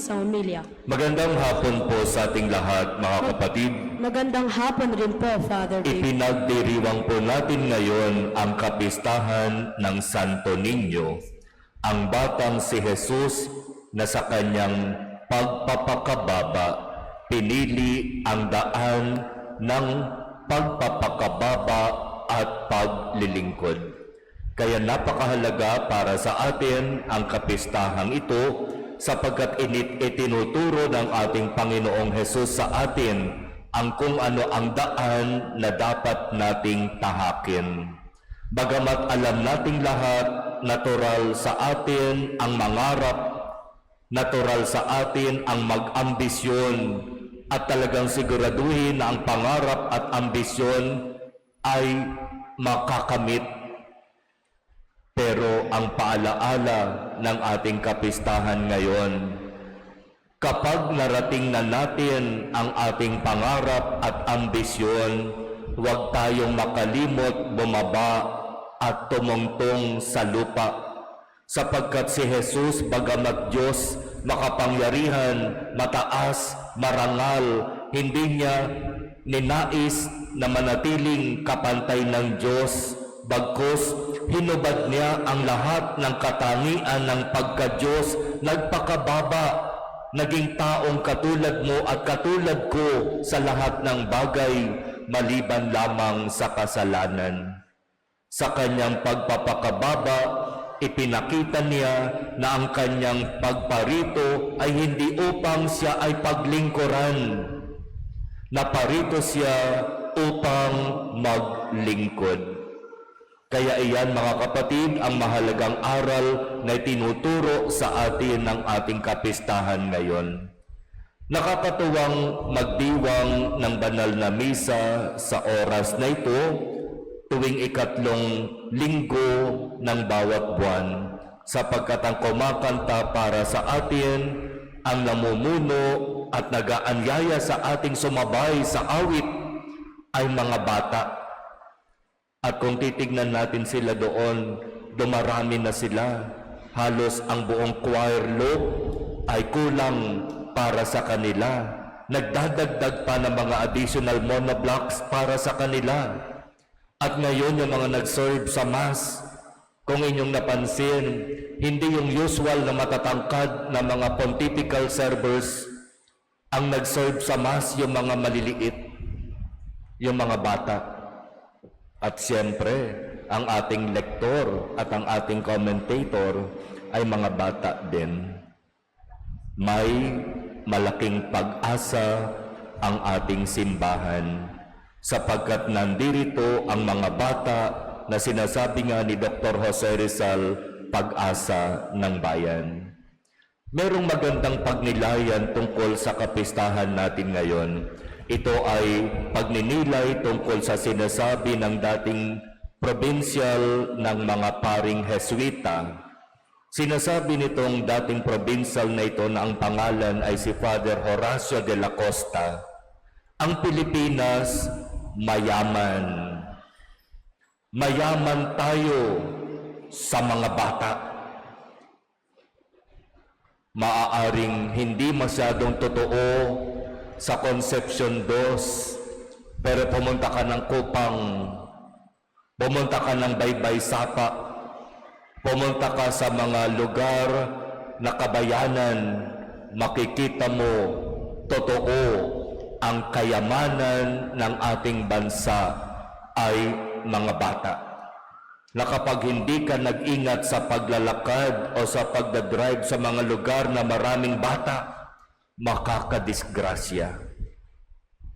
sa homilya. Magandang hapon po sa ating lahat, mga kapatid. Magandang hapon rin po, Father Dave. Ipinagdiriwang po natin ngayon ang kapistahan ng Santo Niño, ang batang si Jesus na sa kanyang pagpapakababa, pinili ang daan ng pagpapakababa at paglilingkod. Kaya napakahalaga para sa atin ang kapistahang ito sapagkat itinuturo ng ating Panginoong Hesus sa atin ang kung ano ang daan na dapat nating tahakin. Bagamat alam nating lahat, natural sa atin ang mangarap, natural sa atin ang mag-ambisyon at talagang siguraduhin na ang pangarap at ambisyon ay makakamit. Pero ang paalaala ng ating kapistahan ngayon, kapag narating na natin ang ating pangarap at ambisyon, huwag tayong makalimot bumaba at tumungtong sa lupa. Sapagkat si Jesus, bagamat Diyos, makapangyarihan, mataas, marangal, hindi niya ninais na manatiling kapantay ng Diyos, bagkus hinubad niya ang lahat ng katangian ng pagka-Diyos, nagpakababa, naging taong katulad mo at katulad ko sa lahat ng bagay, maliban lamang sa kasalanan. Sa kanyang pagpapakababa, ipinakita niya na ang kanyang pagparito ay hindi upang siya ay paglingkuran. Naparito siya upang maglingkod. Kaya iyan, mga kapatid, ang mahalagang aral na tinuturo sa atin ng ating kapistahan ngayon. Nakakatuwang magdiwang ng banal na misa sa oras na ito tuwing ikatlong linggo ng bawat buwan, sapagkat ang kumakanta para sa atin, ang namumuno at nag-aanyaya sa ating sumabay sa awit ay mga bata. At kung titignan natin sila doon, dumarami na sila. Halos ang buong choir loop ay kulang para sa kanila. Nagdadagdag pa ng mga additional monoblocks para sa kanila. At ngayon yung mga nag-serve sa Mass, kung inyong napansin, hindi yung usual na matatangkad na mga pontifical servers ang nag-serve sa Mass, yung mga maliliit, yung mga bata. At siyempre, ang ating lektor at ang ating commentator ay mga bata din. May malaking pag-asa ang ating simbahan sapagkat nandirito ang mga bata na sinasabi nga ni Dr. Jose Rizal, pag-asa ng bayan. Merong magandang pagnilayan tungkol sa kapistahan natin ngayon. Ito ay pagninilay tungkol sa sinasabi ng dating provincial ng mga paring Jesuita. Sinasabi nitong dating provincial na ito na ang pangalan ay si Father Horacio de la Costa. Ang Pilipinas, mayaman. Mayaman tayo sa mga bata. Maaaring hindi masyadong totoo sa Concepcion 2, pero pumunta ka ng Kupang, pumunta ka ng Baybay Sapa, pumunta ka sa mga lugar na kabayanan, makikita mo totoo ang kayamanan ng ating bansa ay mga bata. Na kapag hindi ka nag-ingat sa paglalakad o sa pagdadrive sa mga lugar na maraming bata, makakadisgrasya.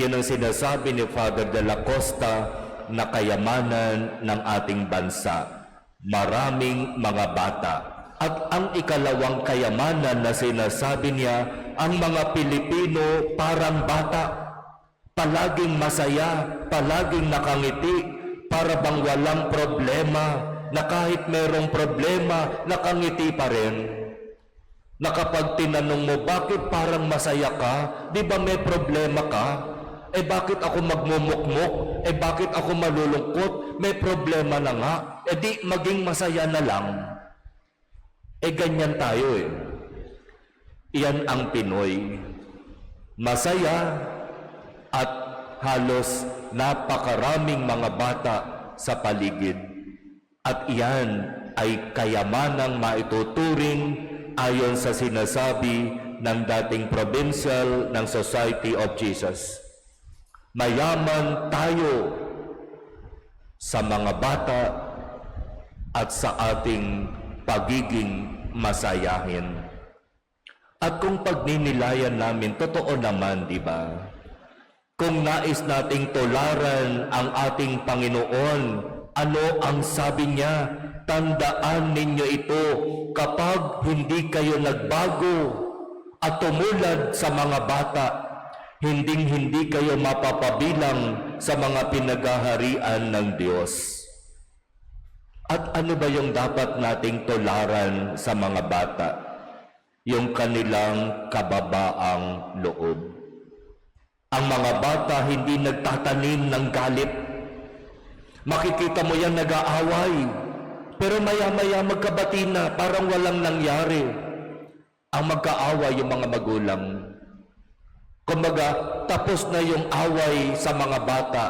Yan ang sinasabi ni Father de la Costa na kayamanan ng ating bansa. Maraming mga bata. At ang ikalawang kayamanan na sinasabi niya, ang mga Pilipino parang bata. Palaging masaya, palaging nakangiti, para bang walang problema, na kahit merong problema, nakangiti pa rin. Na kapag tinanong mo, bakit parang masaya ka? Di ba may problema ka? Eh bakit ako magmumukmok? Eh bakit ako malulungkot? May problema na nga. Eh di maging masaya na lang. Eh ganyan tayo eh. Iyan ang Pinoy. Masaya at halos napakaraming mga bata sa paligid. At iyan ay kayamanang maituturing ayon sa sinasabi ng dating provincial ng Society of Jesus. Mayaman tayo sa mga bata at sa ating pagiging masayahin. At kung pagninilayan namin, totoo naman, di ba? Kung nais nating tularan ang ating Panginoon, ano ang sabi niya? Tandaan ninyo ito kapag hindi kayo nagbago at tumulad sa mga bata, hindi kayo mapapabilang sa mga pinaghaharian ng Diyos. At ano ba yung dapat nating tularan sa mga bata? Yung kanilang kababaang loob. Ang mga bata hindi nagtatanim ng galit. Makikita mo yan nag-aaway, pero maya-maya magkabati na, parang walang nangyari. Ang magkaaway yung mga magulang. Kumbaga, tapos na yung away sa mga bata,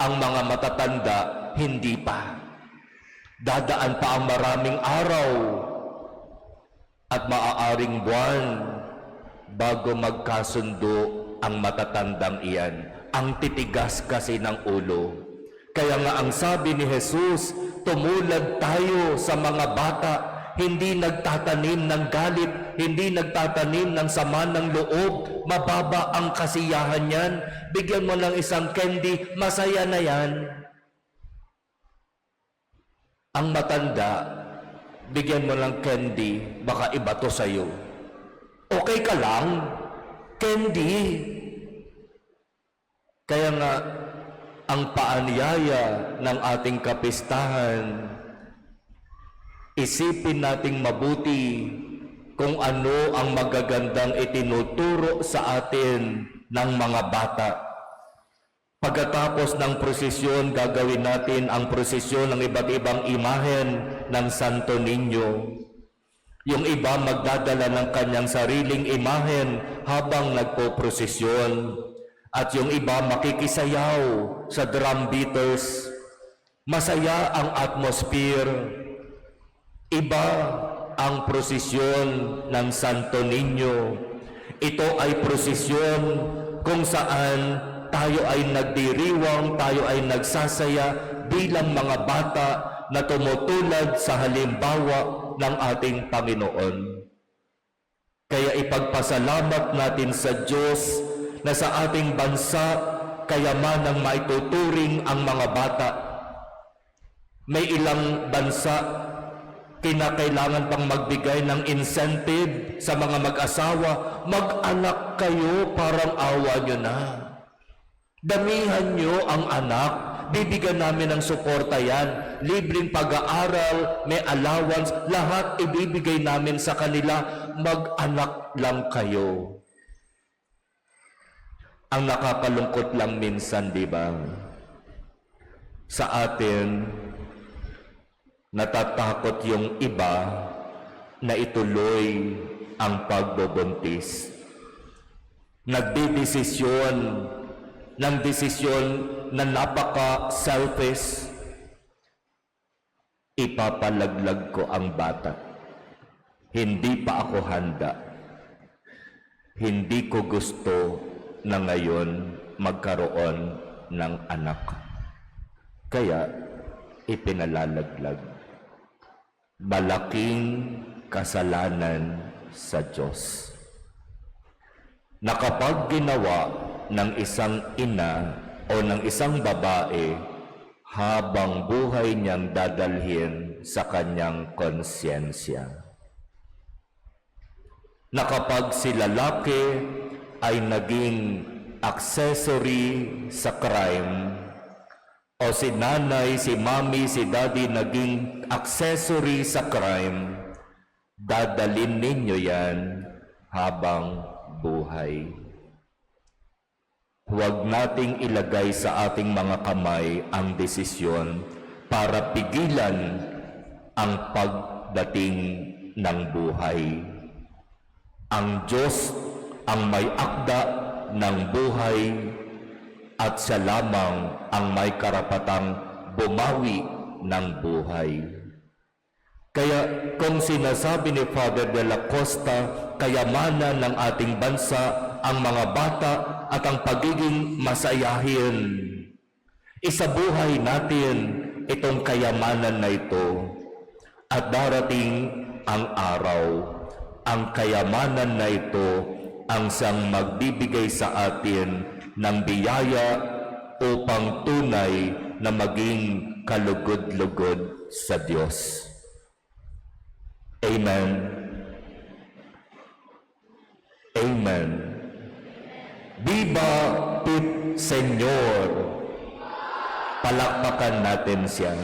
ang mga matatanda, hindi pa. Dadaan pa ang maraming araw at maaaring buwan bago magkasundo ang matatandang iyan. Ang titigas kasi ng ulo. Kaya nga ang sabi ni Jesus, tumulad tayo sa mga bata, hindi nagtatanim ng galit, hindi nagtatanim ng sama ng loob, mababa ang kasiyahan yan. Bigyan mo ng isang candy, masaya na yan. Ang matanda, bigyan mo ng candy, baka iba to sa'yo. Okay ka lang, candy. Kaya nga, ang paanyaya ng ating kapistahan, isipin nating mabuti kung ano ang magagandang itinuturo sa atin ng mga bata. Pagkatapos ng prosesyon, gagawin natin ang prosesyon ng iba't ibang imahen ng Santo Niño. Yung iba magdadala ng kanyang sariling imahen habang nagpo-prosesyon. At yung iba makikisayaw sa drum beaters. Masaya ang atmosphere. Iba ang prosesyon ng Santo Niño. Ito ay prosesyon kung saan tayo ay nagdiriwang, tayo ay nagsasaya bilang mga bata na tumutulad sa halimbawa ng ating Panginoon. Kaya ipagpasalamat natin sa Diyos na sa ating bansa kayamanang maituturing ang mga bata. May ilang bansa kinakailangan pang magbigay ng incentive sa mga mag-asawa. Mag-anak kayo, parang awa nyo na. Damihan nyo ang anak, bibigyan namin ng suporta yan, libreng pag-aaral, may allowance, lahat ibibigay namin sa kanila, mag-anak lang kayo. Ang nakakalungkot lang minsan, di ba? Sa atin, natatakot yung iba na ituloy ang pagbubuntis. Nagdidesisyon ng desisyon na napaka-selfish. Ipapalaglag ko ang bata. Hindi pa ako handa. Hindi ko gusto na ngayon magkaroon ng anak. Kaya ipinalalaglag. Malaking kasalanan sa Diyos. Na kapag ginawa ng isang ina o ng isang babae, habang buhay niyang dadalhin sa kanyang konsyensya. Na kapag si lalaki ay naging accessory sa crime, o si nanay, si mami, si daddy naging accessory sa crime, dadalhin ninyo yan habang buhay. Huwag nating ilagay sa ating mga kamay ang desisyon para pigilan ang pagdating ng buhay. ang Diyos ang may akda ng buhay at siya lamang ang may karapatang bumawi ng buhay. Kaya kung sinasabi ni Father de la Costa, kayamanan ng ating bansa ang mga bata at ang pagiging masayahin, isabuhay natin itong kayamanan na ito. At darating ang araw, ang kayamanan na ito ang siyang magbibigay sa atin ng biyaya upang tunay na maging kalugod-lugod sa Diyos. Amen. Amen. Viva Pit Señor! Palakpakan natin siya.